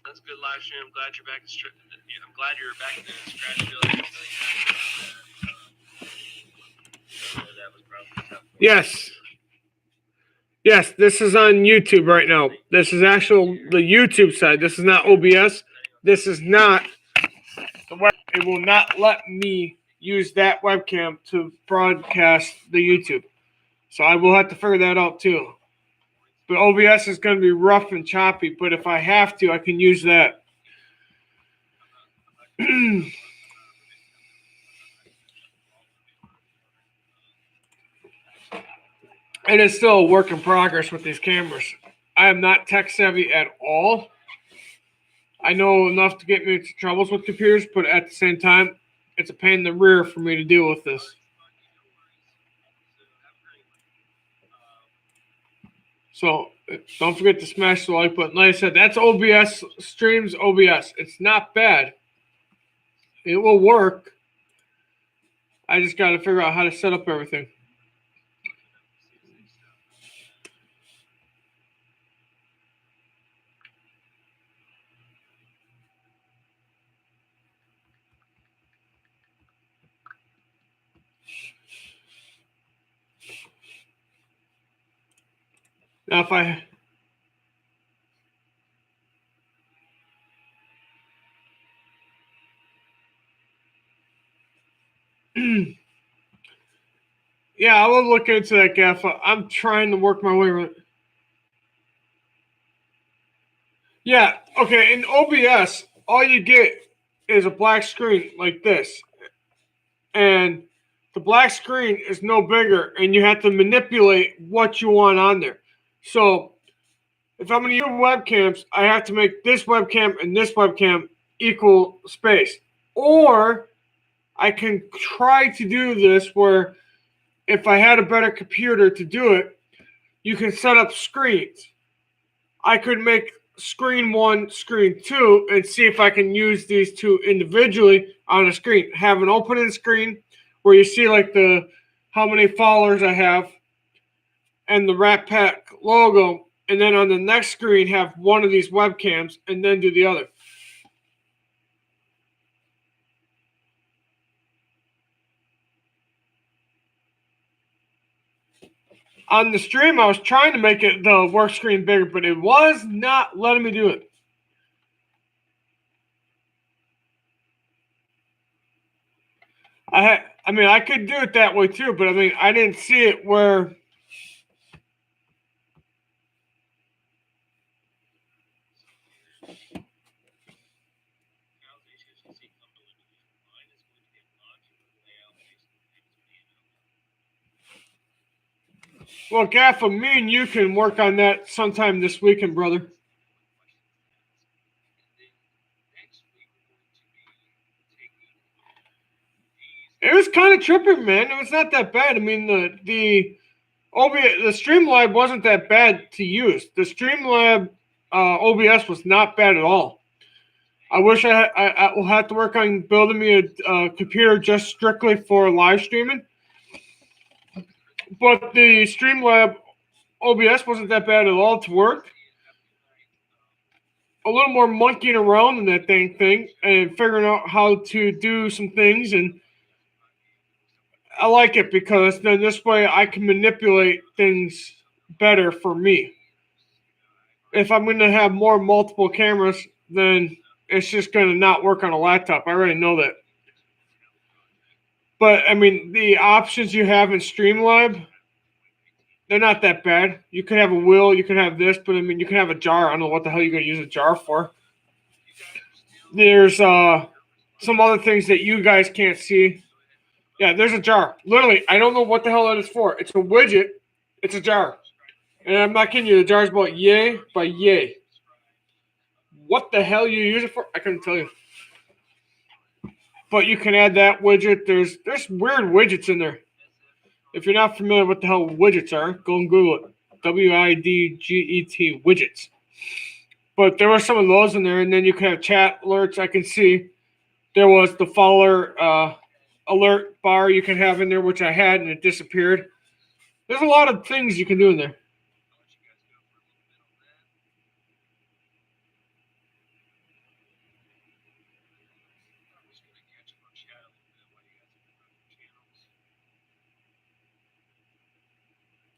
That's a good live stream. I'm glad you're back. I'm glad you're back to Scratchville. That was probably tough. Yes. Yes, this is on YouTube right now. This is the YouTube side. This is not OBS. This is not the web. It will not let me use that webcam to broadcast the YouTube. So I will have to figure that out too. But OBS is going to be rough and choppy. But if I have to, I can use that. It is still a work in progress with these cameras. I am not tech savvy at all. I know enough to get me into troubles with computers, but at the same time, it's a pain in the rear for me to deal with this. So don't forget to smash the like button. Like I said, that's OBS streams OBS. It's not bad. It will work. I just got to figure out how to set up everything. Now if I yeah, I will look into that, Gaffa. I'm trying to work my way around. Yeah, okay, in OBS, all you get is a black screen like this. And the black screen is no bigger, and you have to manipulate what you want on there. So if I'm going to use webcams, I have to make this webcam and this webcam equal space. Or I can try to do this where if I had a better computer to do it, you can set up screens. I could make screen 1, screen 2, and see if I can use these two individually on a screen. Have an opening screen where you see like how many followers I have and the Rat Pack logo, and then on the next screen have one of these webcams and then do the other. On the stream, I was trying to make it the work screen bigger, but it was not letting me do it. I could do it that way too, but I didn't see it where. Well, Gaffa, me and you can work on that sometime this weekend, brother. It was kind of trippy, man. It was not that bad. The Streamlab wasn't that bad to use. The Streamlab OBS was not bad at all. I wish I will have to work on building me a computer just strictly for live streaming. But the Streamlab OBS wasn't that bad at all to work. A little more monkeying around in that dang thing and figuring out how to do some things, and I like it because then this way I can manipulate things better for me. If I'm going to have multiple cameras, then it's just going to not work on a laptop. I already know that. But the options you have in Streamlab, they're not that bad. You could have a wheel, you could have this, but you can have a jar. I don't know what the hell you're going to use a jar for. There's some other things that you guys can't see. Yeah, there's a jar. Literally, I don't know what the hell that is for. It's a widget. It's a jar. And I'm not kidding you. The jar's about yay by yay. What the hell you use it for? I couldn't tell you. But you can add that widget. There's weird widgets in there. If you're not familiar with what the hell widgets are, go and Google it. WIDGET widgets. But there were some of those in there, and then you can have chat alerts. I can see there was the follower alert bar you can have in there, which I had, and it disappeared. There's a lot of things you can do in there.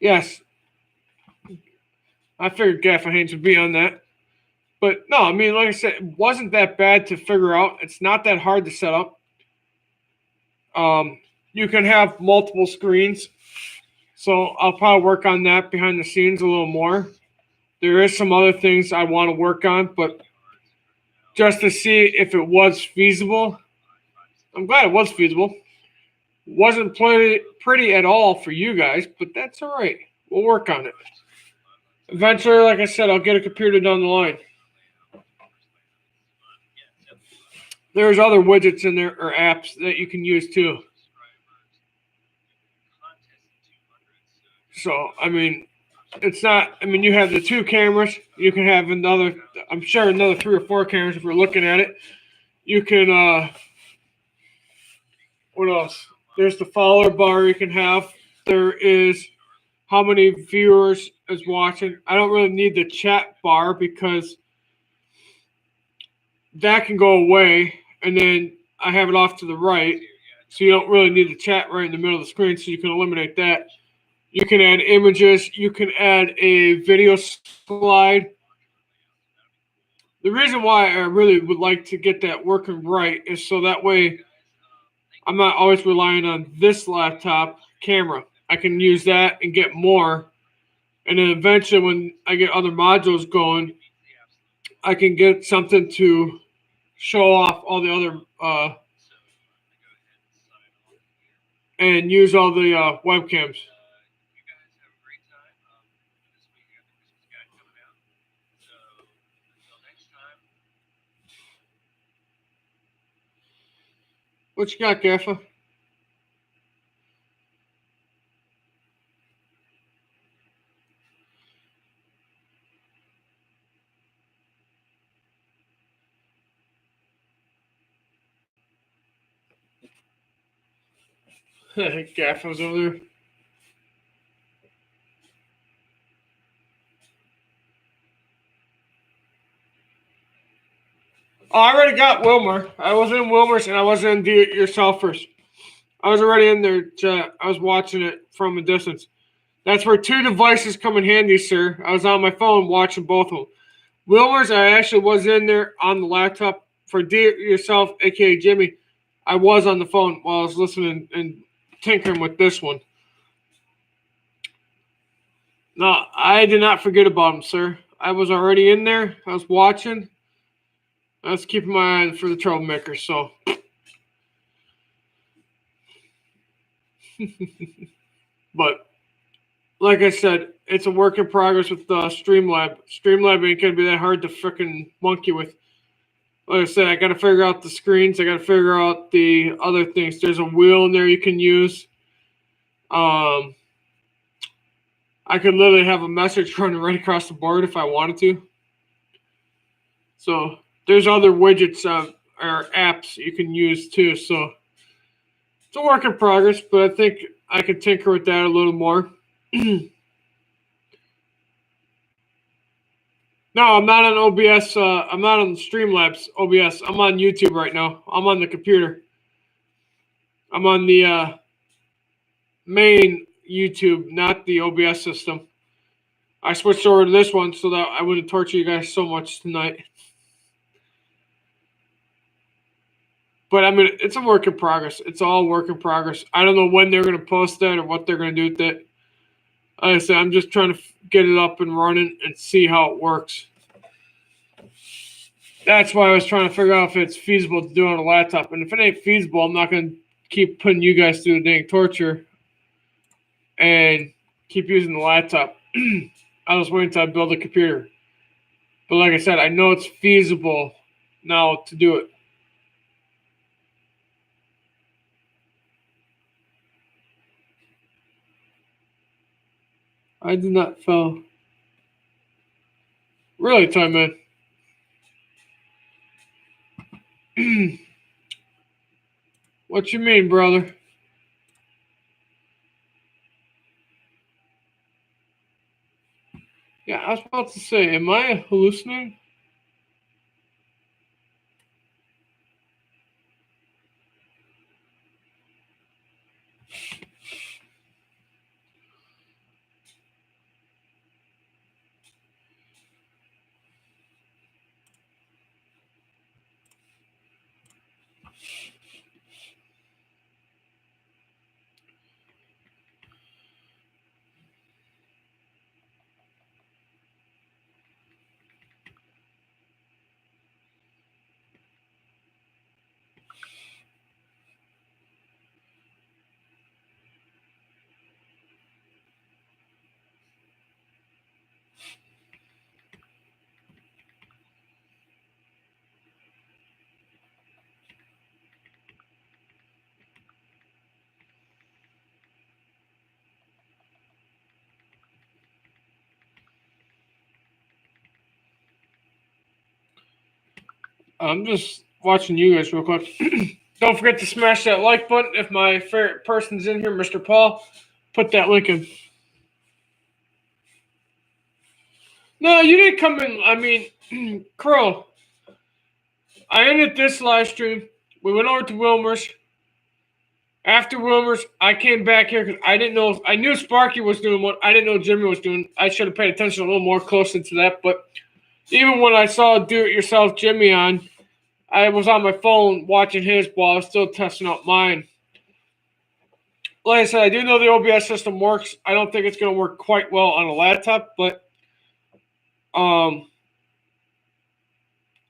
Yes, I figured Gaffer Haynes would be on that. But no, I mean, like I said, it wasn't that bad to figure out. It's not that hard to set up. You can have multiple screens, so I'll probably work on that behind the scenes a little more. There is some other things I want to work on, but just to see if it was feasible, I'm glad it was feasible. Wasn't pretty at all for you guys, but that's all right. We'll work on it. Eventually, like I said, I'll get a computer down the line. There's other widgets in there or apps that you can use too. So, I mean, it's not, I mean, you have the two cameras. You can have another, I'm sure, another 3 or 4 cameras if we're looking at it. You can, what else? There's the follower bar you can have. There is how many viewers is watching. I don't really need the chat bar because that can go away. And then I have it off to the right. So you don't really need the chat right in the middle of the screen. So you can eliminate that. You can add images. You can add a video slide. The reason why I really would like to get that working right is so that way I'm not always relying on this laptop camera. I can use that and get more. And then eventually when I get other modules going, I can get something to show off all the other and use all the webcams. What you got, Gaffa? Gaffa's over there. Oh, I already got Wilmer. I was in Wilmer's and I was in Do-It-Yourselfers. I was already in there. I was watching it from a distance. That's where 2 devices come in handy, sir. I was on my phone watching both of them. Wilmer's, I actually was in there on the laptop. For Do-It-Yourself, aka Jimmy, I was on the phone while I was listening and tinkering with this one. No, I did not forget about him, sir. I was already in there. I was watching. I was keeping my eye for the troublemakers, so. But, like I said, it's a work in progress with Streamlab. Streamlab ain't going to be that hard to freaking monkey with. Like I said, I got to figure out the screens. I got to figure out the other things. There's a wheel in there you can use. I could literally have a message running right across the board if I wanted to. So there's other widgets or apps you can use too. So it's a work in progress, but I think I can tinker with that a little more. No, I'm not on OBS. I'm not on Streamlabs OBS. I'm on YouTube right now. I'm on the computer. I'm on the main YouTube, not the OBS system. I switched over to this one so that I wouldn't torture you guys so much tonight. But I mean, it's a work in progress. It's all work in progress. I don't know when they're going to post that or what they're going to do with it. Like I said, I'm just trying to get it up and running and see how it works. That's why I was trying to figure out if it's feasible to do on a laptop. And if it ain't feasible, I'm not going to keep putting you guys through the dang torture and keep using the laptop. I'll just wait until I build a computer. But like I said, I know it's feasible now to do it. I did not fail. Really, Time Man. What you mean, brother? Yeah, I was about to say, am I hallucinating? I'm just watching you guys real quick. Don't forget to smash that like button. If my favorite person's in here, Mr. Paul, put that link in. No, you didn't come in. I mean, Crow, I ended this live stream. We went over to Wilmer's. After Wilmer's, I came back here because I didn't know. I knew Sparky was doing what I didn't know Jimmy was doing. I should have paid attention a little more closely to that. But even when I saw Do-It-Yourself Jimmy on, I was on my phone watching his while I was still testing out mine. Like I said, I do know the OBS system works. I don't think it's going to work quite well on a laptop, but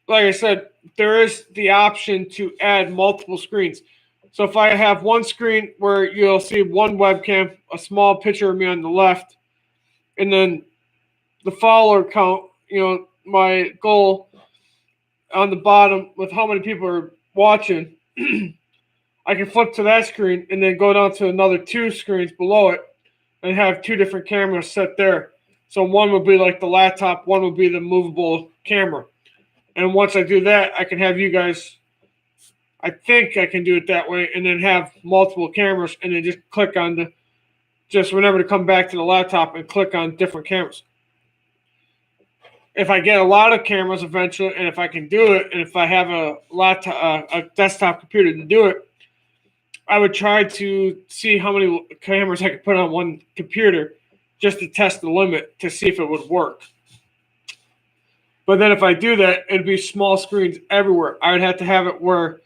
like I said, there is the option to add multiple screens. So if I have one screen where you'll see one webcam, a small picture of me on the left, and then the follower count, my goal on the bottom with how many people are watching, I can flip to that screen and then go down to another two screens below it and have two different cameras set there. So one will be like the laptop, one will be the movable camera. And once I do that, I can have you guys, I think I can do it that way, and then have multiple cameras and then just click on just remember to come back to the laptop and click on different cameras. If I get a lot of cameras eventually, and if I can do it, and if I have a laptop, a desktop computer to do it, I would try to see how many cameras I could put on one computer just to test the limit to see if it would work. But then if I do that, it'd be small screens everywhere. I would have to have it where,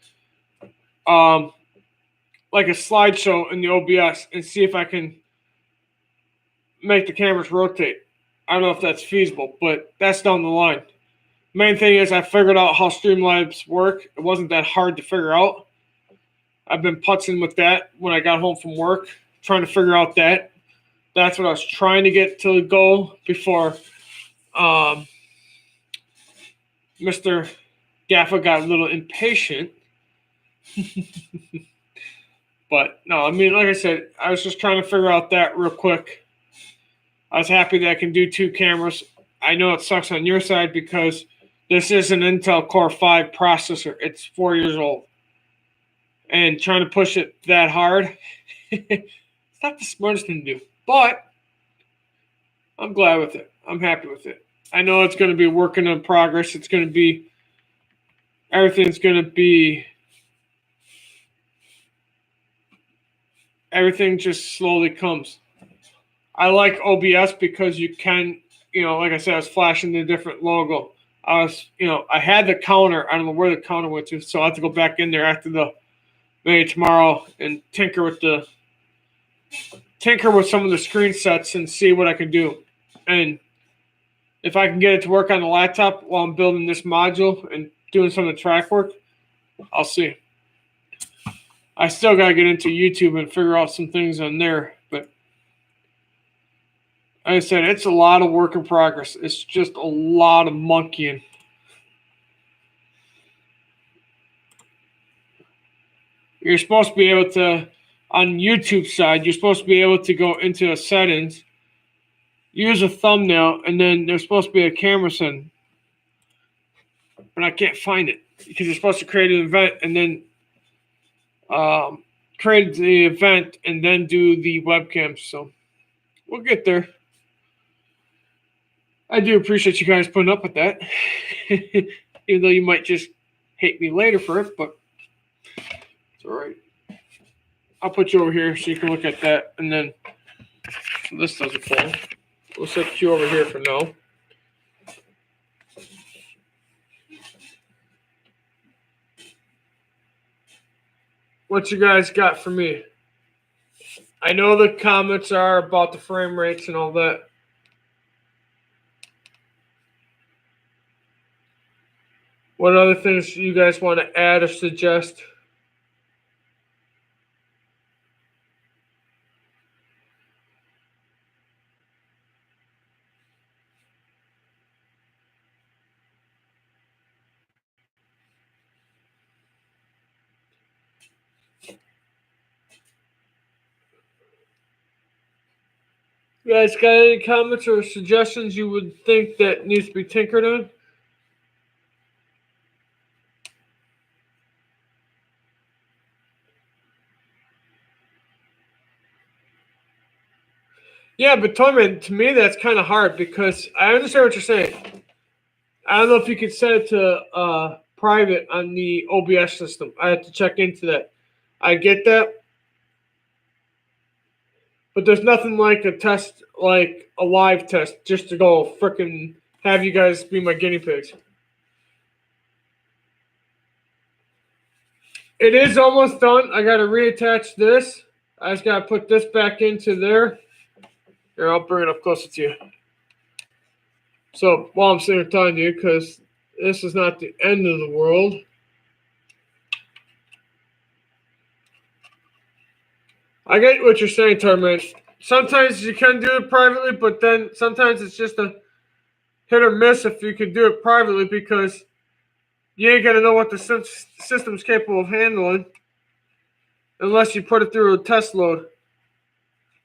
like a slideshow in the OBS, and see if I can make the cameras rotate. I don't know if that's feasible, but that's down the line. Main thing is I figured out how Streamlabs work. It wasn't that hard to figure out. I've been putzing with that when I got home from work, trying to figure out that. That's what I was trying to get to go before Mr. Gaffa got a little impatient. But no, I mean, like I said, I was just trying to figure out that real quick. I was happy that I can do two cameras. I know it sucks on your side because this is an Intel Core 5 processor. It's 4 years old. And trying to push it that hard, it's not the smartest thing to do. But I'm glad with it. I'm happy with it. I know it's going to be a work in progress. It's going to be, everything's going to be, everything just slowly comes. I like OBS because you can, like I said, I was flashing the different logo. I had the counter. I don't know where the counter went to, so I have to go back in there after maybe tomorrow and tinker with some of the screen sets and see what I can do. And if I can get it to work on the laptop while I'm building this module and doing some of the track work, I'll see. I still got to get into YouTube and figure out some things on there, but like I said, it's a lot of work in progress. It's just a lot of monkeying. You're supposed to be able to, on YouTube side, you're supposed to be able to go into the settings, use a thumbnail, and then there's supposed to be a camera setting. But I can't find it because you're supposed to create an event and then create the event and then do the webcam. So we'll get there. I do appreciate you guys putting up with that, even though you might just hate me later for it, but it's all right. I'll put you over here so you can look at that, and then so this doesn't fall. We'll set you over here for now. what you guys got for me. I know the comments are about the frame rates and all that. What other things you guys want to add or suggest? You guys got any comments or suggestions you would think that needs to be tinkered on? Yeah, but Torment, to me that's kind of hard because I understand what you're saying. I don't know if you could set it to private on the OBS system. I have to check into that. I get that. But there's nothing like a test, like a live test, just to go frickin' have you guys be my guinea pigs. It is almost done. I got to reattach this. I just got to put this back into there. Here, I'll bring it up closer to you. So while I'm sitting here talking to you, because this is not the end of the world. I get what you're saying, Torment. Sometimes you can do it privately, but then sometimes it's just a hit or miss if you can do it privately because you ain't going to know what the system's capable of handling unless you put it through a test load.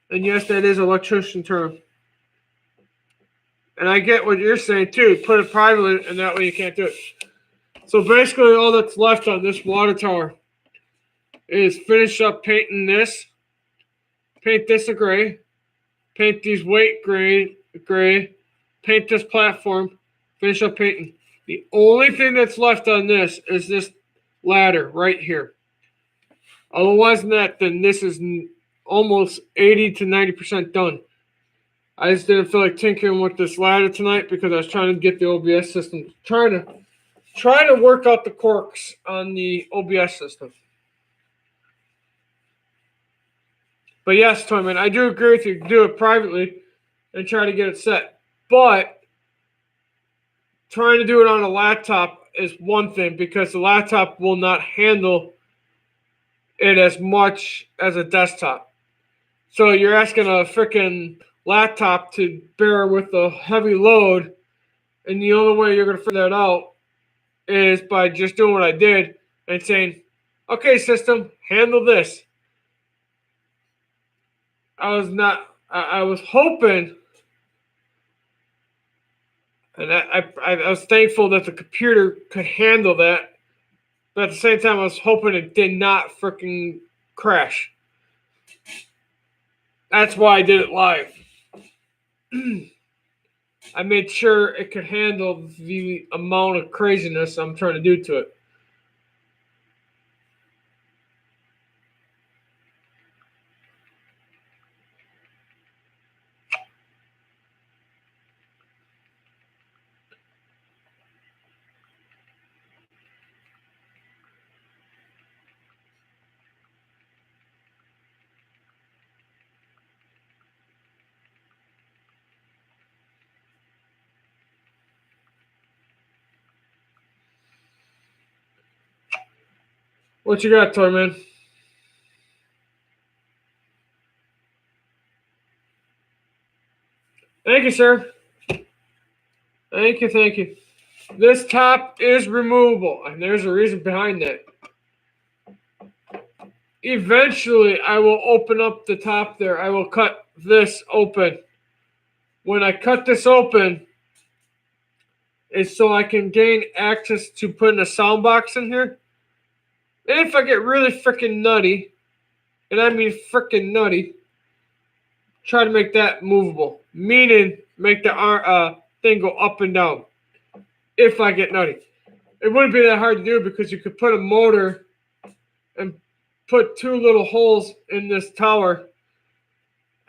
And yes, that is an electrician term. And I get what you're saying too. Put it privately, and that way you can't do it. So basically, all that's left on this water tower is finish up painting this, paint this a gray, paint these white gray, paint this platform, finish up painting. The only thing that's left on this is this ladder right here. Otherwise than that, then this is almost 80 to 90% done. I just didn't feel like tinkering with this ladder tonight because I was trying to get the OBS system, trying to work out the quirks on the OBS system. But yes, Toyman, I do agree with you. Do it privately and try to get it set. But trying to do it on a laptop is one thing because the laptop will not handle it as much as a desktop. So you're asking a freaking laptop to bear with a heavy load, and the only way you're going to figure that out is by just doing what I did and saying, okay, system, handle this. I was hoping, and I was thankful that the computer could handle that, but at the same time, I was hoping it did not freaking crash. That's why I did it live. I made sure it could handle the amount of craziness I'm trying to do to it. What you got, Toyman? Thank you, sir. Thank you. This top is removable, and there's a reason behind that. Eventually, I will open up the top there. I will cut this open. When I cut this open, it's so I can gain access to putting a sound box in here. And if I get really freaking nutty, and I mean freaking nutty, try to make that movable. Meaning, make the thing go up and down. If I get nutty. It wouldn't be that hard to do because you could put a motor and put two little holes in this tower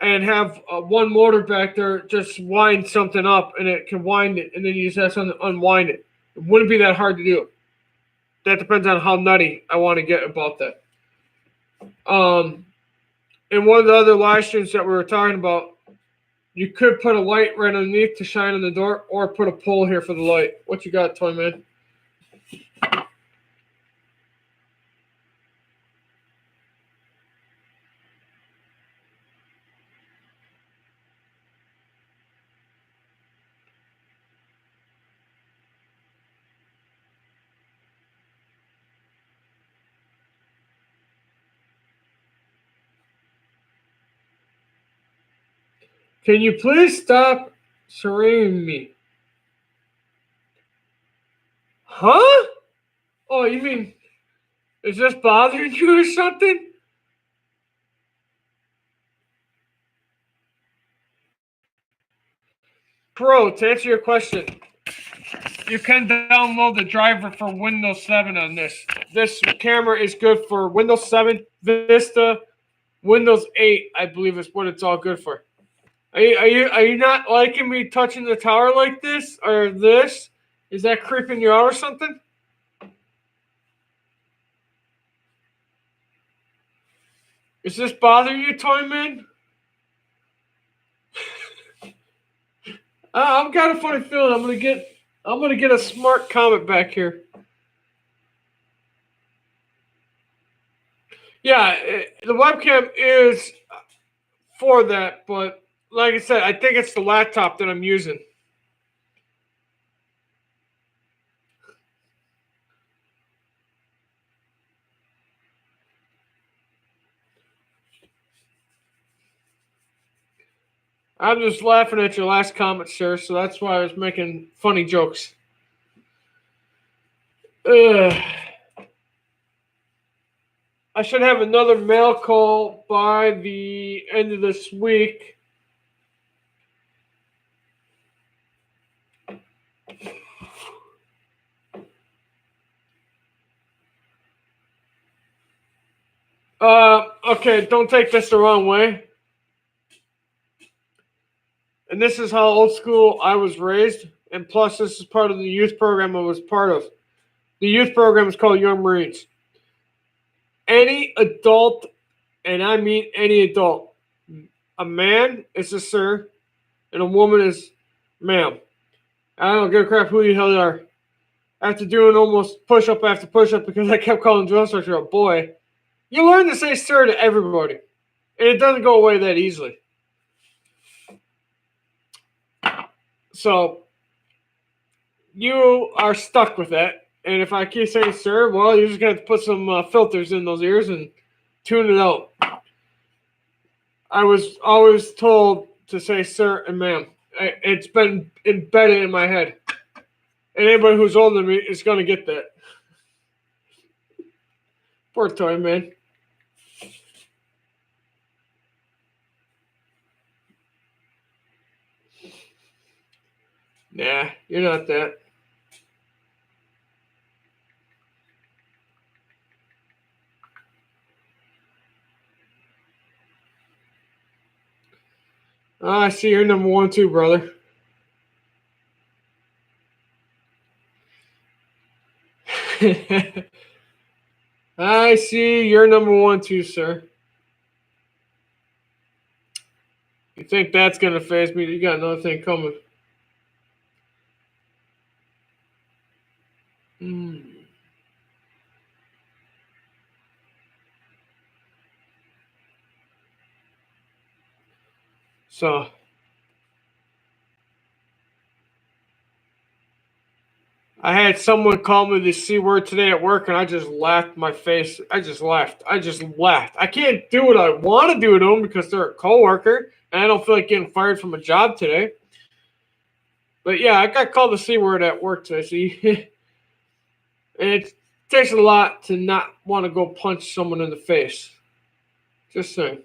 and have one motor back there just wind something up and it can wind it and then you just have something to unwind it. It wouldn't be that hard to do. That depends on how nutty I want to get about that. In one of the other live streams that we were talking about, you could put a light right underneath to shine on the door, or put a pole here for the light. What you got, Toy Man? Can you please stop surrounding me? Huh? Oh, you mean, is this bothering you or something? Pro, to answer your question, you can download the driver for Windows 7 on this. This camera is good for Windows 7, Vista, Windows 8, I believe is what it's all good for. Are you not liking me touching the tower like this or this? Is that creeping you out or something? Is this bothering you, Toy Man? I've got a funny feeling I'm gonna get a smart comment back here. Yeah, the webcam is for that, but like I said, I think it's the laptop that I'm using. I'm just laughing at your last comment, sir, so that's why I was making funny jokes. Ugh. I should have another mail call by the end of this week. Okay, don't take this the wrong way. And this is how old school I was raised. And plus, this is part of the youth program I was part of. The youth program is called Young Marines. Any adult, and I mean any adult, a man is a sir, and a woman is ma'am. I don't give a crap who the hell you are. After doing almost push up after push up because I kept calling drill instructor a boy, you learn to say sir to everybody. And it doesn't go away that easily. So, you are stuck with that. And if I keep saying sir, well, you're just going to put some filters in those ears and tune it out. I was always told to say sir and ma'am. It's been embedded in my head. And anybody who's older than me is going to get that. Poor Toy Man. Nah, you're not that. I see you're number 1 too, brother. I see you're number 1 too, sir. You think that's going to phase me? You got another thing coming. So, I had someone call me the C word today at work, and I just laughed my face. I just laughed. I can't do what I want to do to them because they're a coworker, and I don't feel like getting fired from a job today. But yeah, I got called the C word at work today. See, and it takes a lot to not want to go punch someone in the face. Just saying.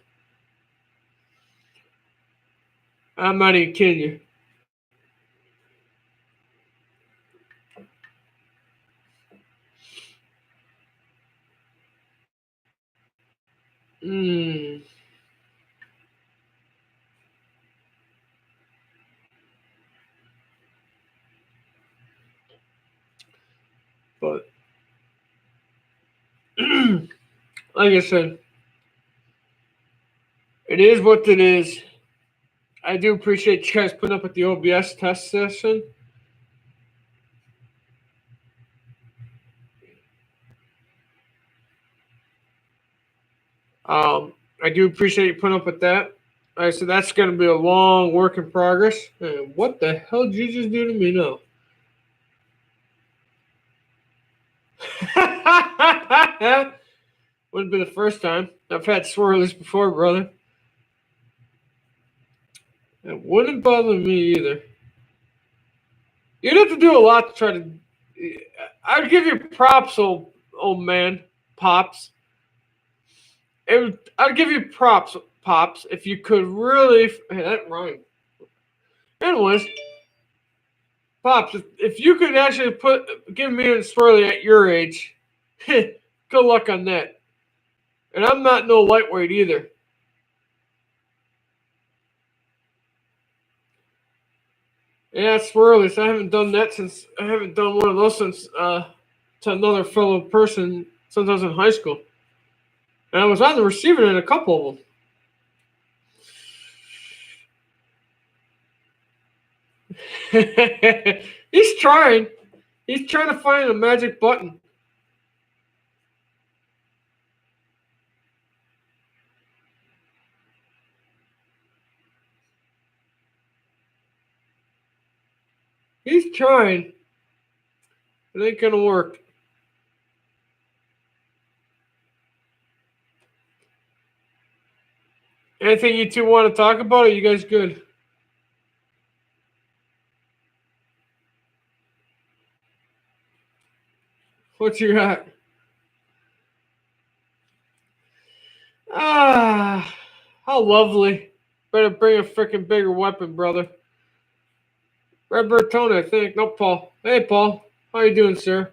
I'm not even kidding you. But like I said, It is what it is. I do appreciate you guys putting up with the OBS test session. I do appreciate you putting up with that. All right, so that's going to be a long work in progress. And what the hell did you just do to me now? Wouldn't be the first time. I've had swirlies before, brother. It wouldn't bother me either. You'd have to do a lot to try to. I'd give you props, old man, pops. I'd give you props, pops, if you could really. Hey, that rhymed. Anyways, pops, if you could actually give me a swirly at your age, good luck on that. And I'm not no lightweight either. Yeah, swirlies. I haven't done one of those since to another fellow person since I was in high school. And I was on the receiving end a couple of them. He's trying. He's trying to find a magic button. He's trying. It ain't gonna work. Anything you two want to talk about? Are you guys good? What you got? Ah, how lovely. Better bring a freaking bigger weapon, brother. Red Bertone, I think. No, Paul. Hey, Paul. How you doing, sir?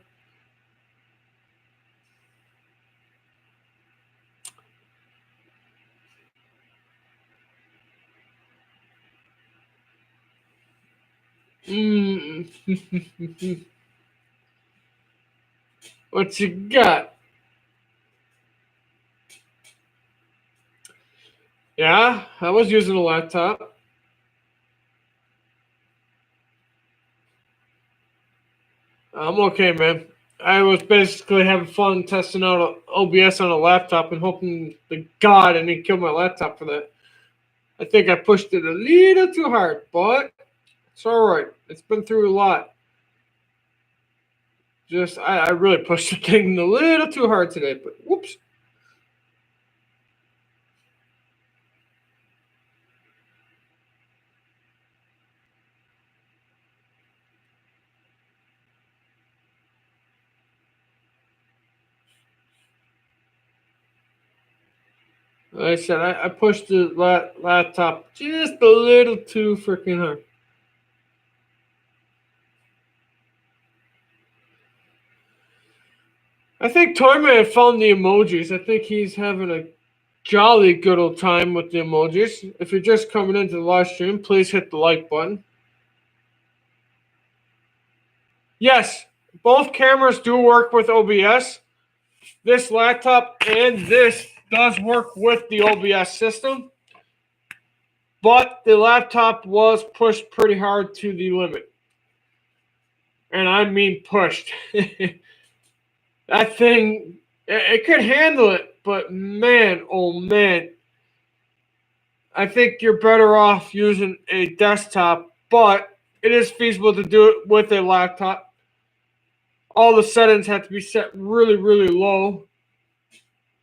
What you got? Yeah, I was using a laptop. I'm okay, man. I was basically having fun testing out OBS on a laptop and hoping to God I didn't kill my laptop for that. I think I pushed it a little too hard, but it's all right. It's been through a lot. I really pushed the thing a little too hard today, but whoops. Like I said, I pushed the laptop just a little too freaking hard. I think Toyman found the emojis. I think he's having a jolly good old time with the emojis. If you're just coming into the live stream, please hit the like button. Yes, both cameras do work with OBS. This laptop and this does work with the OBS system. But the laptop was pushed pretty hard to the limit. And I mean pushed. That thing, it could handle it, but man, oh man. I think you're better off using a desktop, but it is feasible to do it with a laptop. All the settings have to be set really, really low.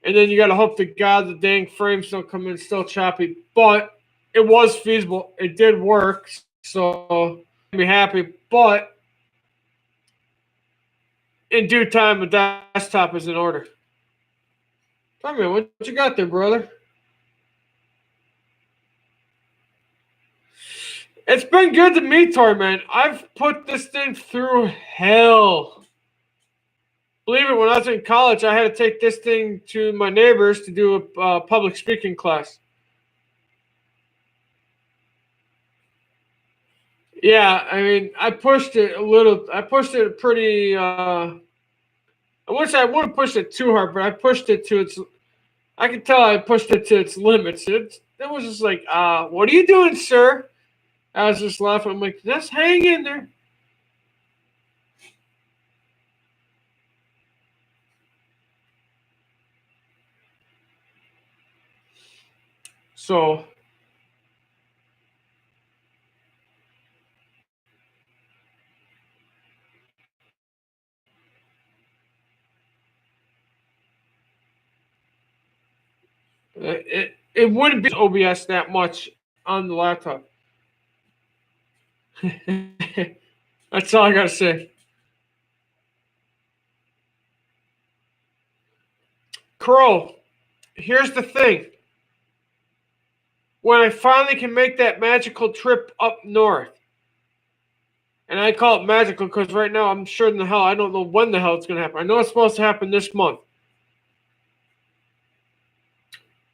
And then you got to hope to God the dang frames don't come in still choppy. But it was feasible. It did work. So I'm happy. But in due time, the desktop is in order. Tell me, what you got there, brother? It's been good to meet Tor, man. I've put this thing through hell. Believe it, when I was in college, I had to take this thing to my neighbors to do a public speaking class. Yeah, I mean, I pushed it a little. I pushed it pretty. I wish I wouldn't push it too hard, but I pushed it to its. I could tell I pushed it to its limits. It was just like, what are you doing, sir? I was just laughing. I'm like, just hang in there. So it wouldn't be OBS that much on the laptop. That's all I gotta say. Crow, here's the thing. When I finally can make that magical trip up north, and I call it magical because right now I'm sure in the hell I don't know when the hell it's gonna happen. I know it's supposed to happen this month.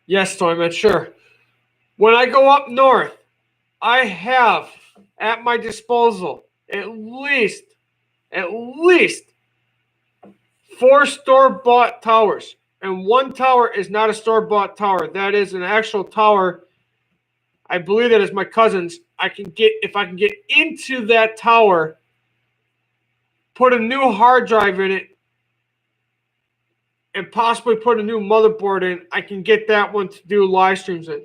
Yes, Toyman, sure. When I go up north, I have at my disposal at least 4 store-bought towers. And one tower is not a store-bought tower. That is an actual tower. I believe that is my cousin's. If I can get into that tower, put a new hard drive in it, and possibly put a new motherboard in, I can get that one to do live streams in.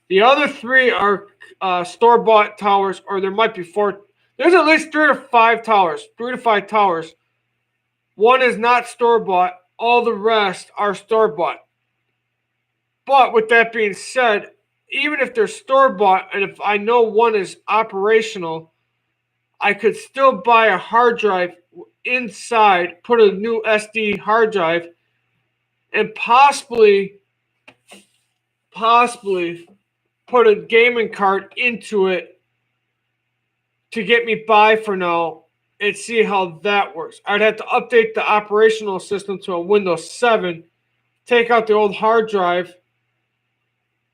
The other 3 are store-bought towers, or there might be 4. There's at least 3 to 5 towers. 3 to 5 towers. One is not store-bought. All the rest are store-bought. But with that being said, even if they're store-bought, and if I know one is operational, I could still buy a hard drive inside, put a new SD hard drive, and possibly put a gaming card into it to get me by for now and see how that works. I'd have to update the operational system to a Windows 7, take out the old hard drive,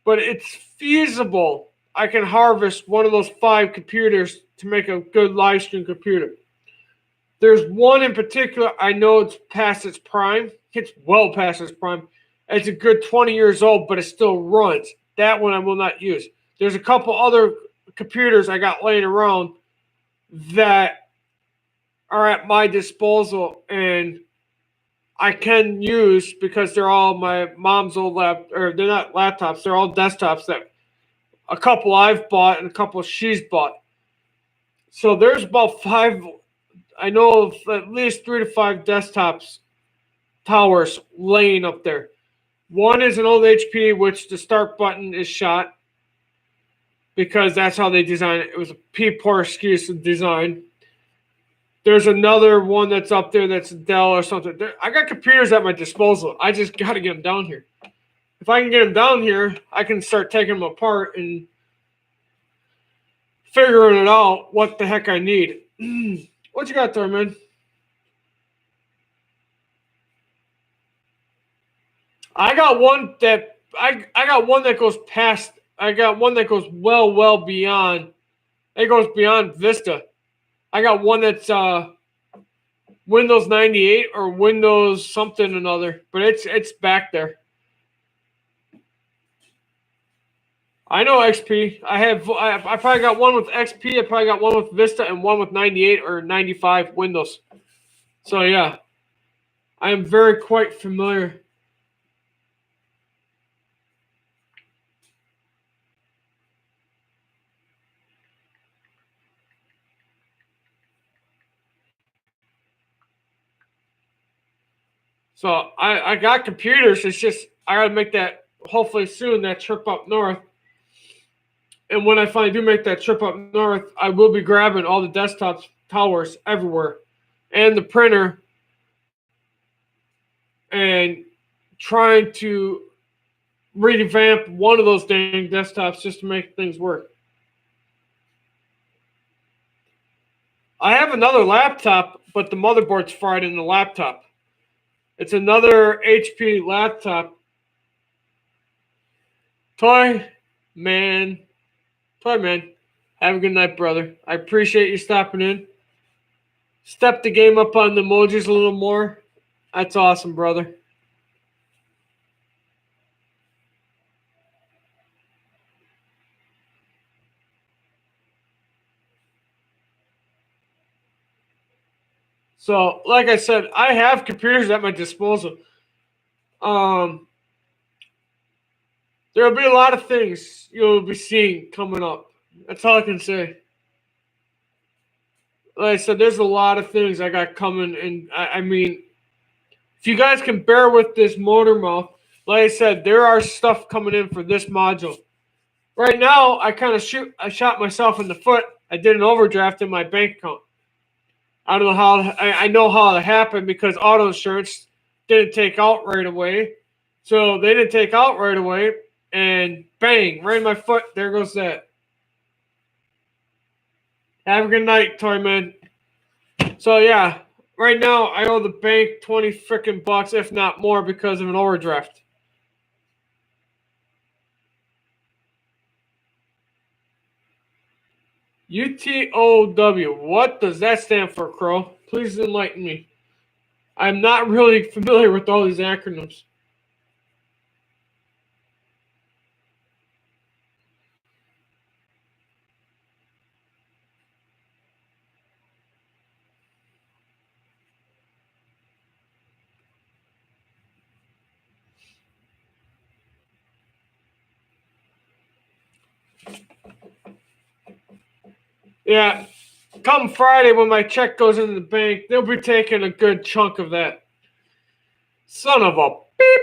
but it's feasible. I can harvest one of those 5 computers to make a good live stream computer. There's one in particular I know it's past its prime. It's well past its prime. It's a good 20 years old, but it still runs. That one I will not use. There's a couple other computers I got laying around that are at my disposal and I can use because they're all my mom's old or they're not laptops, they're all desktops that a couple I've bought and a couple she's bought. So there's about 5, I know of at least 3 to 5 desktops, towers laying up there. One is an old HP, which the start button is shot because that's how they designed it. It was a poor excuse of design. There's another one that's up there that's a Dell or something. I got computers at my disposal. I just got to get them down here. If I can get them down here, I can start taking them apart and figuring it out what the heck I need. What you got there, man? I got one that goes past. I got one that goes well beyond. It goes beyond Vista. I got one that's Windows 98 or Windows something another, but it's back there. I know XP. I probably got one with XP. I probably got one with Vista and one with 98 or 95 Windows. So yeah, I am very quite familiar. So I got computers. It's just I gotta make that hopefully soon that trip up north. And when I finally do make that trip up north, I will be grabbing all the desktop towers everywhere and the printer and trying to revamp one of those dang desktops just to make things work. I have another laptop, but the motherboard's fried in the laptop. It's another HP laptop. Toy man, have a good night, brother. I appreciate you stopping in. Step the game up on the emojis a little more. That's awesome, brother. So, like I said, I have computers at my disposal. There'll be a lot of things you'll be seeing coming up. That's all I can say. Like I said, there's a lot of things I got coming, and I mean, if you guys can bear with this motor mouth, like I said, there are stuff coming in for this module. Right now, I shot myself in the foot. I did an overdraft in my bank account. I don't know how. I know how it happened because auto insurance didn't take out right away. So they didn't take out right away, and bang, right in my foot. There goes that. Have a good night, Toyman. So yeah, right now I owe the bank 20 freaking bucks, if not more, because of an overdraft. UTOW. What does that stand for, Crow? Please enlighten me. I'm not really familiar with all these acronyms. Yeah, come Friday when my check goes into the bank, they'll be taking a good chunk of that. Son of a beep.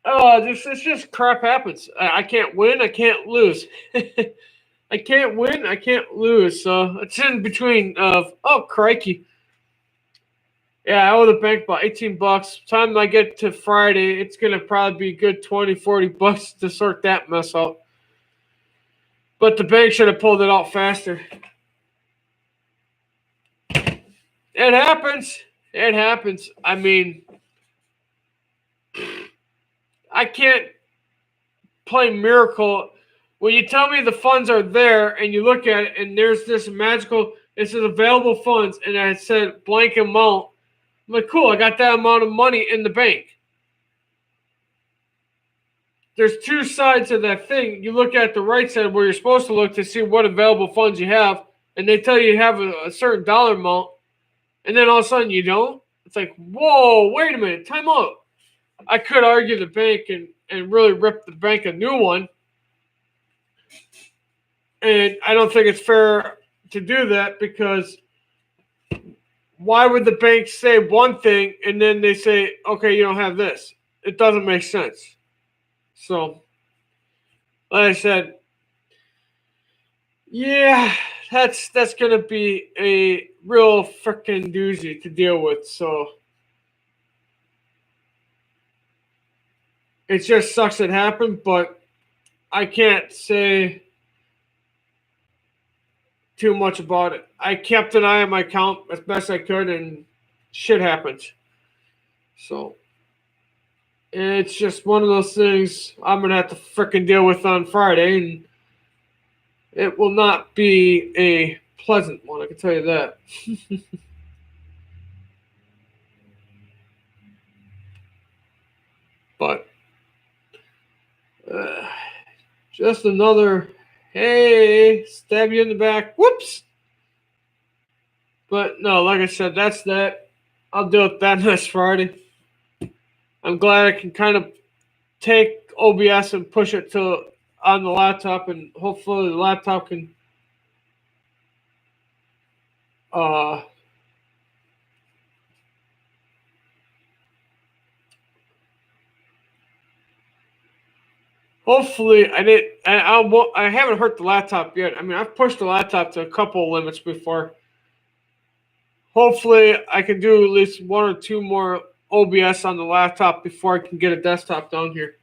It's just crap happens. I can't win. I can't lose. I can't win. I can't lose. So it's in between of, oh, crikey. Yeah, I owe the bank about 18 bucks. Time I get to Friday, it's going to probably be a good 20, 40 bucks to sort that mess out. But the bank should have pulled it out faster. It happens. It happens. I mean, I can't play miracle. When you tell me the funds are there and you look at it and there's this magical, it says available funds and I said blank amount, I'm like, cool, I got that amount of money in the bank. There's two sides of that thing. You look at the right side where you're supposed to look to see what available funds you have, and they tell you have a certain dollar amount, and then all of a sudden you don't. It's like, whoa, wait a minute, time out. I could argue the bank and really rip the bank a new one. And I don't think it's fair to do that because why would the bank say one thing and then they say, okay, you don't have this? It doesn't make sense. So, like I said, yeah, that's gonna be a real freaking doozy to deal with. So it just sucks it happened, but I can't say too much about it. I kept an eye on my account as best I could, and shit happens. So it's just one of those things I'm gonna have to freaking deal with on Friday, and it will not be a pleasant one. I can tell you that. But just another, hey, stab you in the back. Whoops. But no, like I said, that's that. I'll deal with that next Friday. I'm glad I can kind of take OBS and push it to on the laptop, and hopefully the laptop can hopefully I didn't. I haven't hurt the laptop yet. I mean, I've pushed the laptop to a couple of limits before. Hopefully, I can do at least one or two more OBS on the laptop before I can get a desktop down here.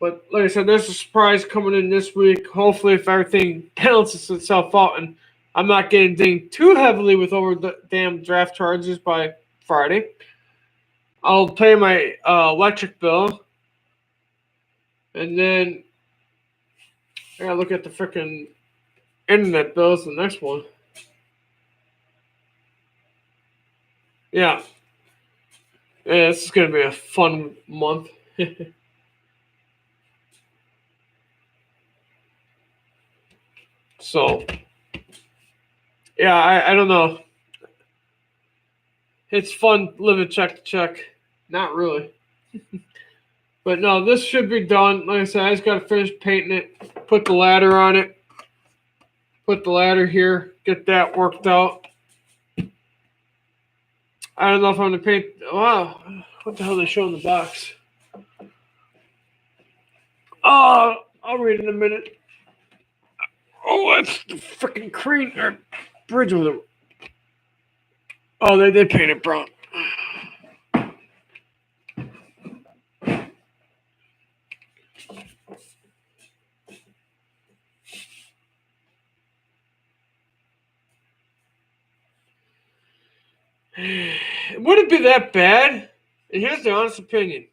But like I said, there's a surprise coming in this week. Hopefully, if everything balances itself out and I'm not getting dinged too heavily with over the damn draft charges by Friday, I'll pay my electric bill. And then I gotta look at the freaking internet bills, the next one. Yeah. Yeah, this is gonna be a fun month. So, yeah, I don't know. It's fun living check to check. Not really. But no, this should be done. Like I said, I just got to finish painting it, put the ladder on it, put the ladder here, get that worked out. I don't know if I'm going to paint. Wow, what the hell they show in the box? Oh, I'll read in a minute. Oh, that's the freaking crane or bridge with it. Oh, they did paint it brown. It wouldn't be that bad. And here's the honest opinion.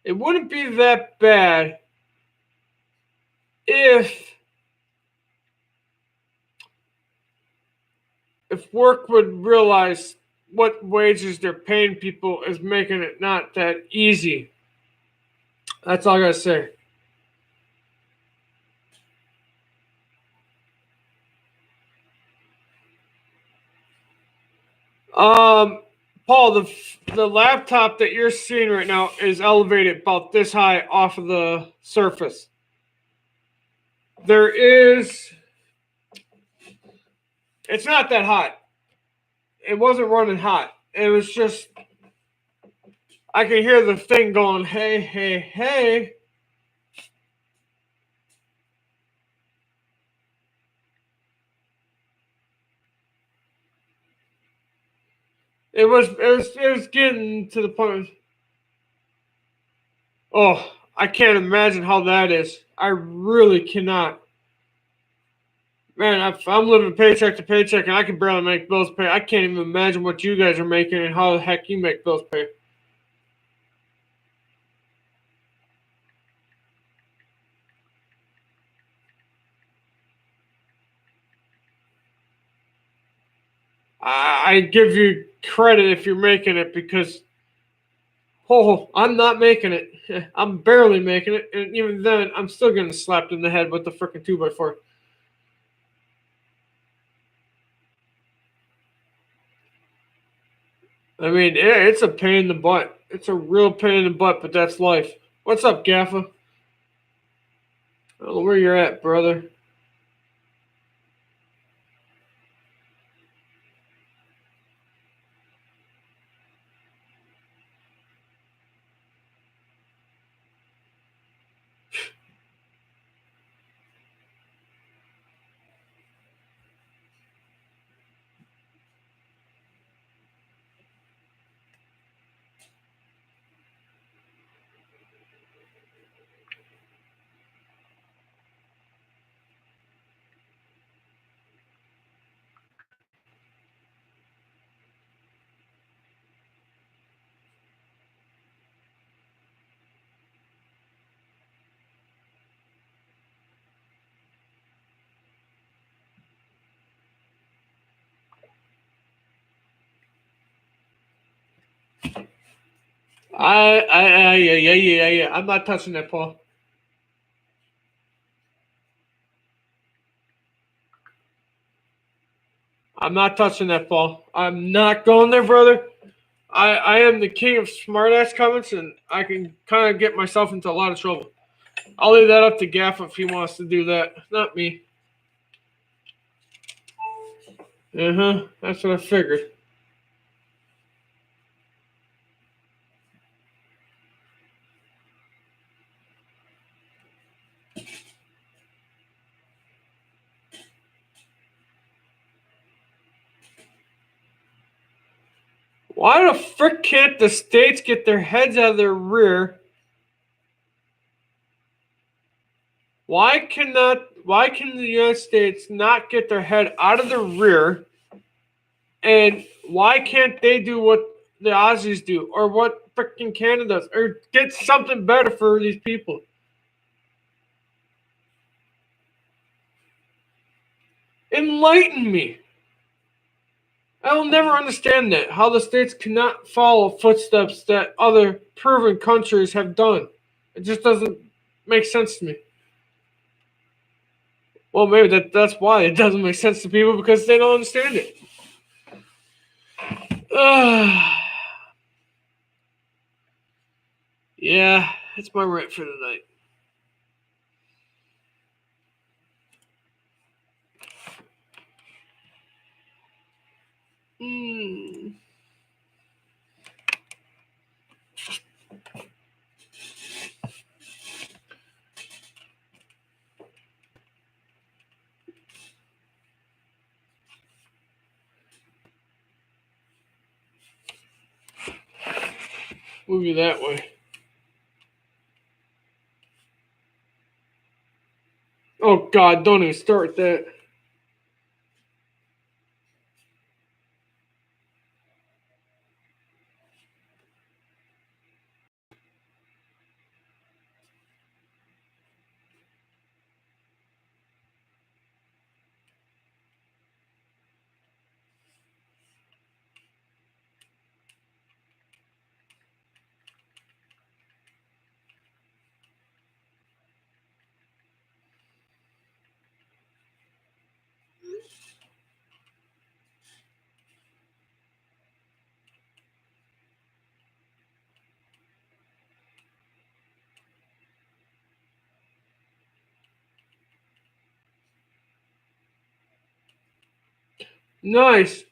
It wouldn't be that bad if work would realize what wages they're paying people is making it not that easy. That's all I gotta say. Paul, the laptop that you're seeing right now is elevated about this high off of the surface. It's not that hot. It wasn't running hot. It was just, I can hear the thing going, hey, hey, hey. It was getting to the point. Oh, I can't imagine how that is. I really cannot. Man, I'm living paycheck to paycheck, and I can barely make bills pay. I can't even imagine what you guys are making and how the heck you make bills pay. I give you credit if you're making it because, I'm not making it. I'm barely making it, and even then, I'm still getting slapped in the head with the freaking 2x4. I mean, it's a pain in the butt. It's a real pain in the butt, but that's life. What's up, Gaffa? I don't know where you're at, brother. Yeah. I'm not touching that, Paul. I'm not touching that, Paul. I'm not going there, brother. I am the king of smartass comments, and I can kind of get myself into a lot of trouble. I'll leave that up to Gaff if he wants to do that. Not me. That's what I figured. Why the frick can't the states get their heads out of their rear? Why can the United States not get their head out of the rear? And why can't they do what the Aussies do or what freaking Canada does or get something better for these people? Enlighten me. I will never understand that, how the states cannot follow footsteps that other proven countries have done. It just doesn't make sense to me. Well, maybe that's why it doesn't make sense to people because they don't understand it. Yeah, that's my rant for the night. Mm. Move you that way. Oh God, don't even start that. Nice.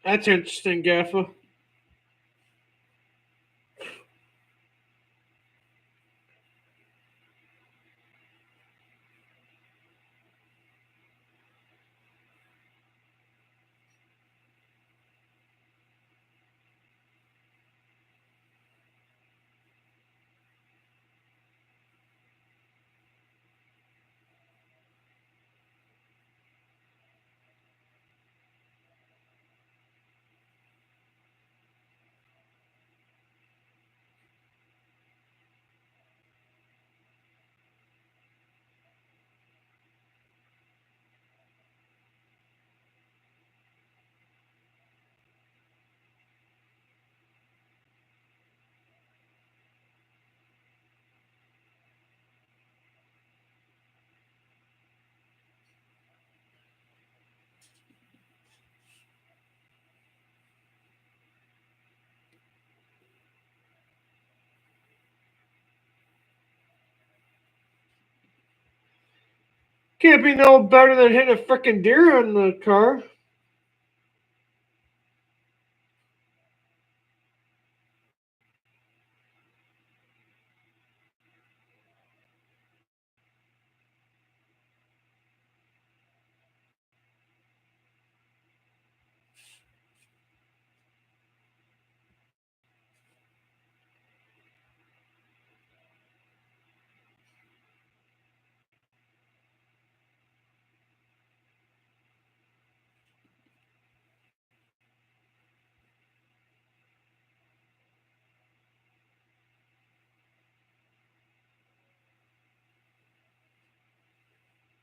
That's interesting, Gaffer. Can't be no better than hitting a freaking deer on the car.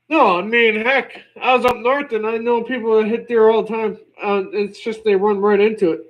No, I mean, heck, I was up north and I know people that hit deer all the time. It's just they run right into it.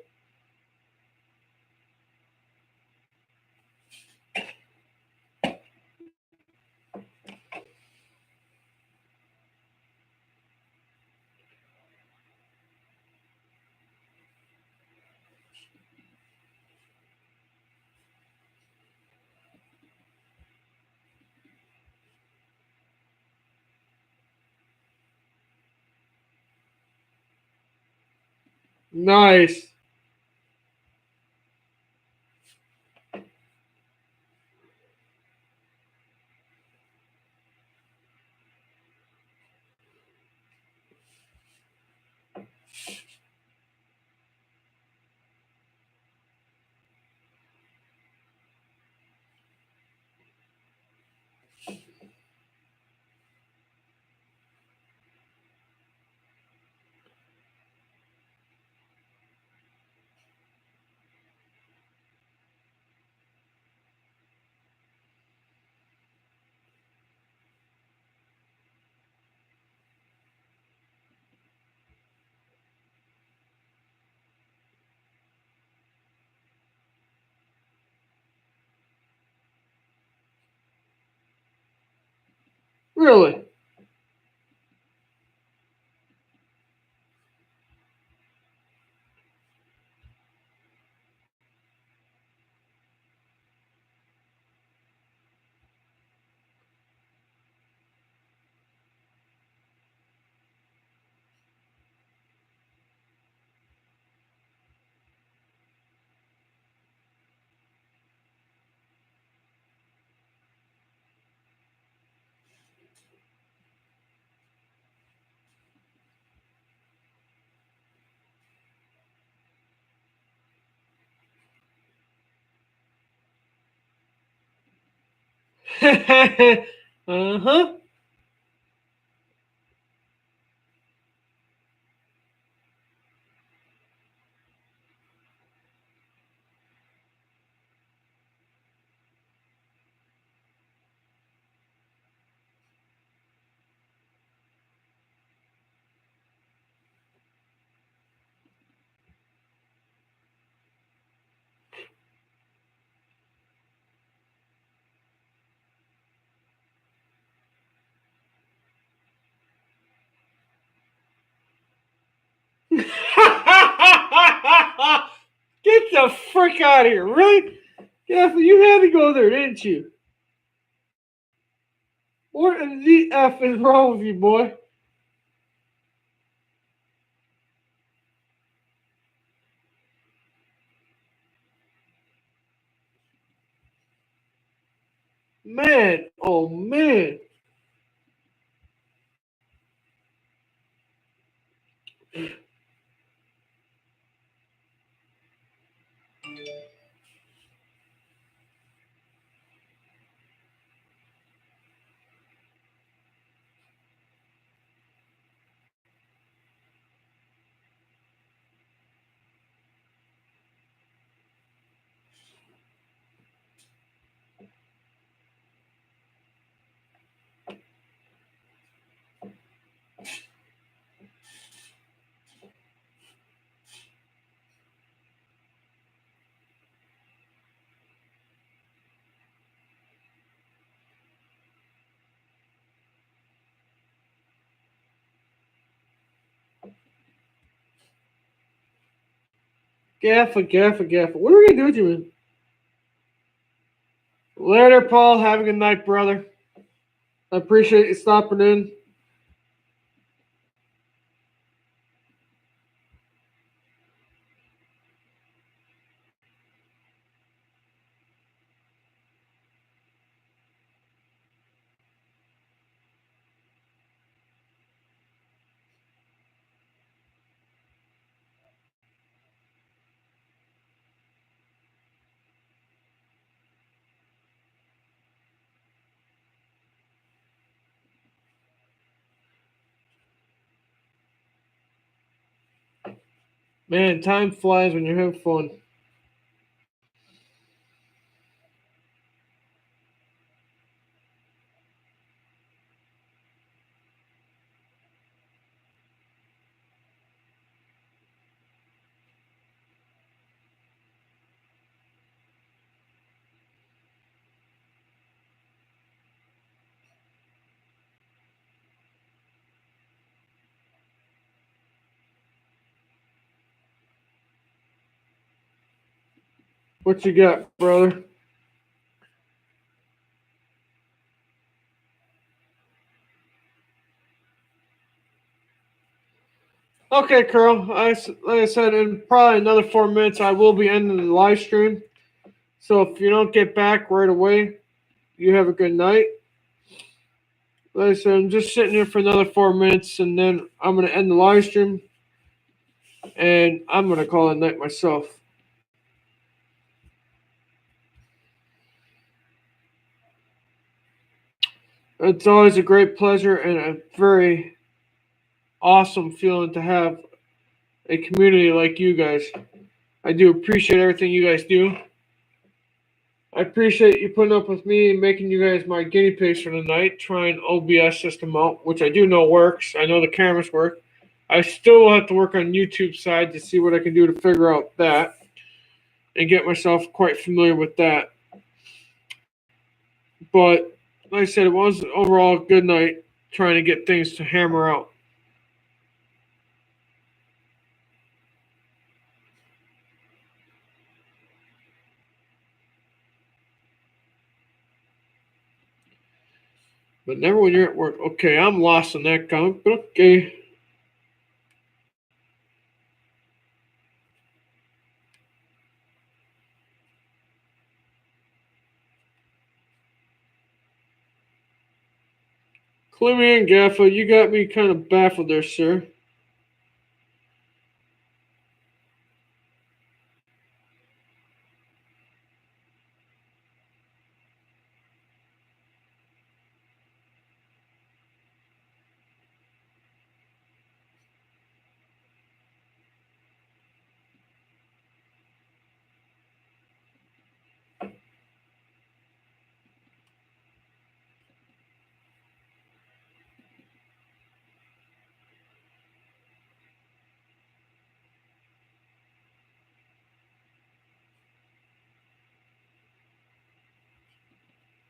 Nice. Really? Uh-huh. Get the frick out of here. Really? Jeff, you had to go there, didn't you? What the F is wrong with you, boy? man, oh man. Gaffa. What are we gonna do with you, man? Later, Paul. Have a good night, brother. I appreciate you stopping in. Man, time flies when you're having fun. What you got, brother? Okay, Carl. Like I said, in probably another 4 minutes, I will be ending the live stream. So if you don't get back right away, you have a good night. Like I said, I'm just sitting here for another 4 minutes, and then I'm gonna end the live stream, and I'm gonna call it night myself. It's always a great pleasure and a very awesome feeling to have a community like you guys. I do appreciate everything you guys do. I appreciate you putting up with me and making you guys my guinea pigs for the night, trying OBS system out, which I do know works. I know the cameras work. I still have to work on YouTube side to see what I can do to figure out that and get myself quite familiar with that. But like I said, it was overall a good night trying to get things to hammer out. But never when you're at work. Okay, I'm lost on that comment, but okay. Clemmy and Gaffa, you got me kind of baffled there, sir.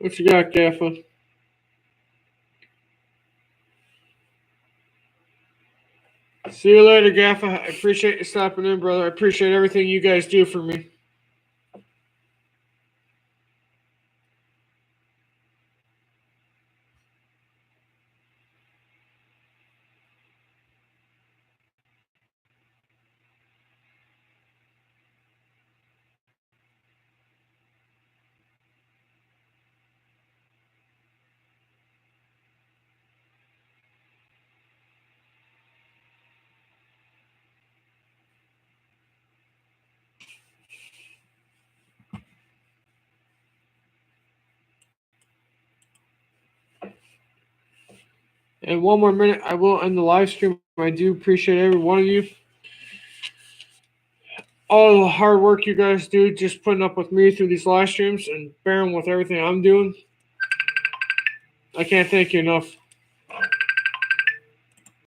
What you got, Gaffa? See you later, Gaffa. I appreciate you stopping in, brother. I appreciate everything you guys do for me. And one more minute, I will end the live stream. I do appreciate every one of you. All the hard work you guys do, just putting up with me through these live streams and bearing with everything I'm doing. I can't thank you enough.